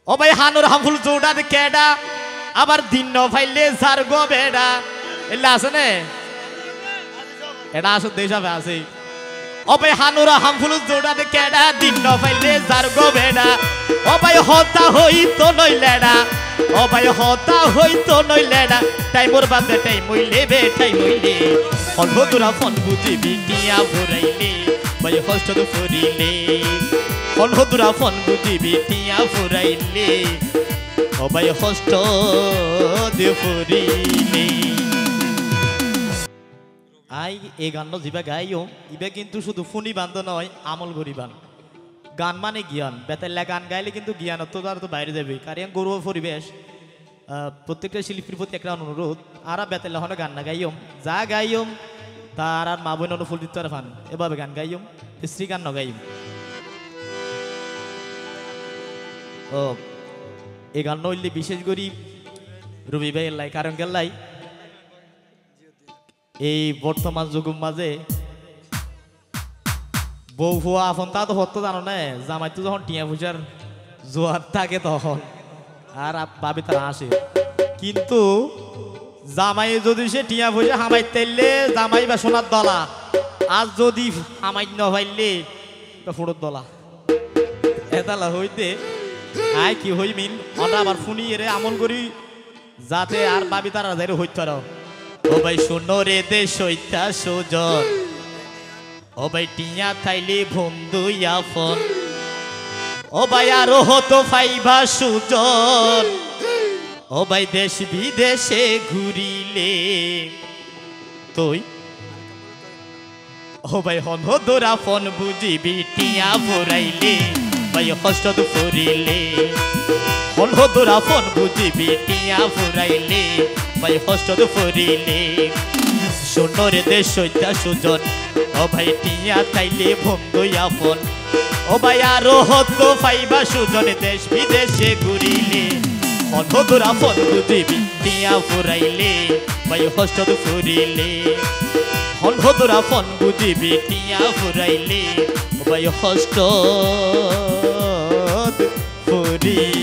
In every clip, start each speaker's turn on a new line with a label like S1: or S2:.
S1: ও ভাই হানুর হামফুল জোড়া কেডা আবার দিন ন ফাইলে যার গো বেডা এলা আছে নে এটা আসো দেশাবে আছে ও ভাই হানুর হামফুল জোড়া কেডা দিন ন ফাইলে যার গো বেডা ও ভাই হতা হইতো নইলেডা ও ভাই হতা হইতো নইলেডা টাইমর বাদে টাইম হইলে বে টাইম হইলে বন্ধুরা ফোন বুঝিবি টিয়া ফুরাইলে ভাই কষ্ট তো ফুরিলে বন্ধুরা ফোন বুঝিবি টিয়া ফুরাইলে ও ভাই কষ্ট দে ফুরিলে আই এই গান জিবা গাইও ইবে কিন্তু শুধু ফুনি বান্ধ নয় আমল গরিবান গান মানে জ্ঞান বেতাল্লা গান গাইলে কিন্তু জ্ঞান তো বাইরে যাবে কারণ গৌরব পরিবেশ প্রত্যেকটা শিল্পীর প্রতি একটা অনুরোধ আর বেতাল্লা হলে গান না গাইম যা গাইম তার আর মা বোন অনুফুল দিতে আর ফান এভাবে গান গাইম শ্রী গান ন গাইম ও এই গান নইলে বিশেষ করি রবি ভাই লাই কারণ গেলাই এই বর্তমান যুগের মাঝে বউ ফুয়া আপন তা তো হতো জানো না জামাই তো যখন টিয়া পয়সার জোয়ার থাকে তখন আর ভাবি তারা আসে কিন্তু জামাই যদি সে টিয়া পয়সা হামাই তাইলে জামাই বা সোনার দলা আজ যদি হামাই ন হইলে ফুটোর দলা এতালা হইতে আয় কি হইমিন ওটা আবার ফুনি এরে আমল করি যাতে আর ভাবি তারা যাই হইতে পারো ও ভাই শোনো রে দে সৈতা সুজন ও ভাই টিয়া থাইলে বন্ধু আপন ও ভাই আরো হতো ফাইবা সুজন ও ভাই দেশ বিদেশে ঘুরিলে তুই ও ভাই হনহদরা ফোন বুঝিবি টিয়া ফুরাইলে ভাই কষ্ট তো ফুরিলে হনহদরা ফোন বুঝিবি টিয়া ফুরাইলে ভাই কষ্ট তো ফুরিলে শোনো রে দেশ সৈতা সুজন ও ভাই টিয়া তাইলে বন্ধু আপন ও ভাই আরো হতো ফাইবা সুজন দেশ বিদেশে ঘুরিলে হনহদরা ফোন বুঝিবি টিয়া ফুরাইলে ভাই কষ্ট তো ফুরিলে হনহদরা ফোন বুঝিবি টিয়া ফুরাইলে ও ভাই কষ্ট ফুরিলে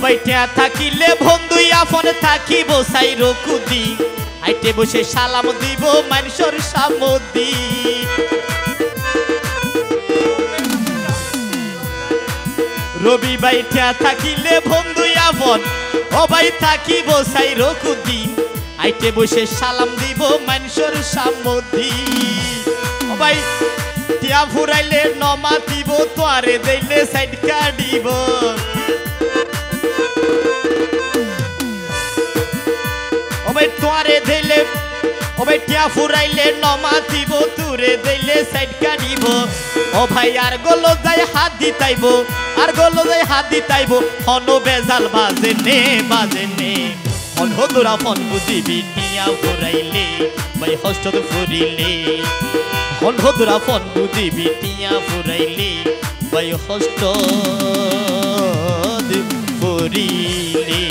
S1: বাইটা থাকিলে বন্ধু আপন থাকিব সাইর কুদি আইতে বসে সালাম দিব মানুষের সামদি রবি বাইটা থাকিলে বন্ধু আপন ও ভাই থাকিব সাইর কুদি আইতে বসে সালাম দিব মানুষের সামদি ও ভাই টিয়া ফুরাইলে নমা দিব তোয়ারে দিলে সাইড কাটিব তোয়ারে দিলে ও ভাই টিয়া ফুরাইলে নমা দিব তুরে দিলে সাইড কাটিব ও ভাই আর গলো যাই হাত দিতাইব আর গলো যাই হাত দিতাইব হনো বেজাল বাজে নে হনহদরা ফোন বুঝিবি টিয়া ফুরাইলে ভাই কষ্ট তো ফুরিলে হনহদরা ফোন বুঝিবি টিয়া ফুরাইলে ভাই কষ্ট ফুরিলে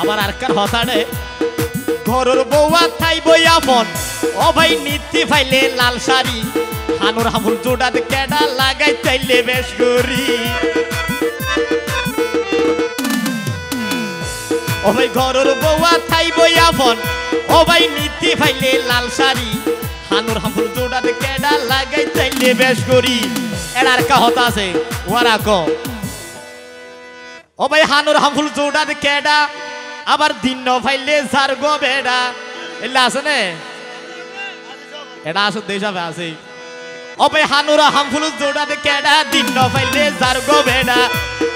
S1: আবার আরকার হতাড়ে ঘরের বউয়া থাইব আপন ও ভাই নীতি ফাইলে লাল শাড়ি হানুর হামুল জোড়া কেডা লাগাই চাইলে বেশ করি ও ভাই ঘরের বউয়া থাইব আপন ও ভাই নীতি ফাইলে লাল শাড়ি হানুর হামুল জোড়া কেডা লাগাই চাইলে বেশ করি এর আরকা হতা আছে ওরা ক ও ভাই হানুর হামুল জোড়া কেডা আবার দিন ন ফাইলে যার গো বেডা এলা আছে নে এটা আসো দেশাবে আছে ও ভাই হানুরা হামফুল জোড়া কেডা দিন ন ফাইলে যার গো বেডা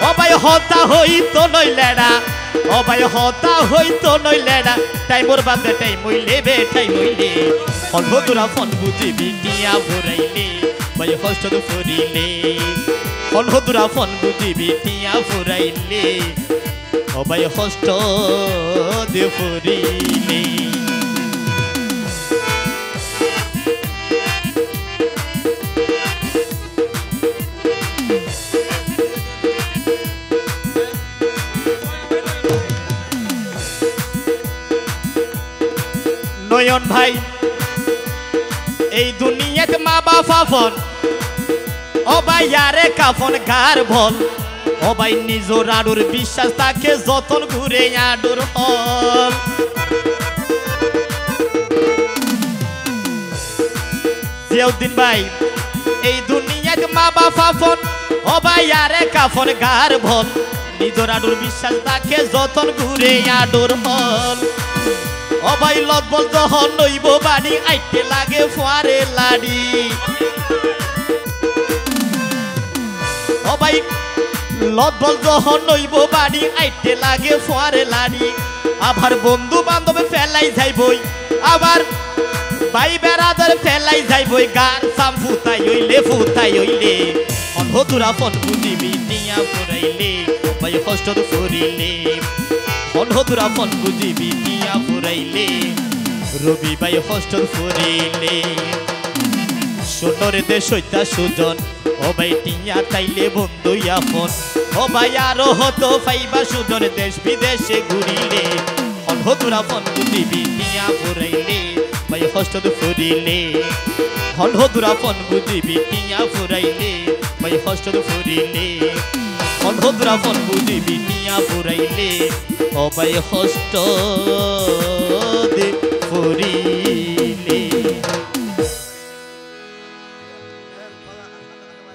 S1: ও ভাই হতা হইতো নইলেডা ও ভাই হতা হইতো নইলে না টাইমর বাদে টাইম হইলে বেঠাই হইলে অন্ধতুরা ফোন বুঝিবি টিয়া ফুরাইলে ভাই হস্ত ফুরিলে অন্ধতুরা ফোন বুঝিবি টিয়া ফুরাইলে ও ভাই হস্ত দে ফুরিলে নয়ন ভাই এই দুনিয়াতে মা বাবা ফোন ও ভাই আরে কাফন গার বল ও ভাই নিজর আডুর বিশ্বাস তাকে যতন ঘুরে আডুর হল জিয়াউদ্দিন ভাই এই দুনিয়াতে মা বাবা ফোন ও ভাই আরে কাফন গার বল নিজর আডুর বিশ্বাস তাকে যতন ঘুরে আডুর হল ও ভাই লত বল যখন নইব বাড়ি আইতে লাগে ফুয়ারে লাড়ি ও ভাই লত বল যখন নইব বাড়ি আইতে লাগে ফুয়ারে লাড়ি আবার বন্ধু বান্ধবে ফেলাই যাইবই আবার ভাই বেড়াদার ফেলাই যাইবই গান সাম ফুতাই হইলে অন্ধতুরা ফোন বুঝিবি টিয়া ফুরাইলে ভাই কষ্ট ফুরিলে অন্ধতুরা ফোন বুঝিবি টিয়া ফুরাইলে রবি ভাই কষ্ট ফুরিলে সোনরে দে সৈতা সুজন ও ভাই টিয়া তাইলে বন্ধু আপন ও ভাই আরো হতো ফাইবা সুজন দেশ বিদেশে ঘুরিলে অন্ধতুরা ফোন বুঝিবি টিয়া ফুরাইলে ভাই কষ্ট ফুরিলে অন্ধতুরা ফোন বুঝিবি টিয়া ফুরাইলে ভাই কষ্ট ফুরিলে অন্ধতুরা ফোন বুঝিবি টিয়া ফুরাইলে ও ভাই কষ্ট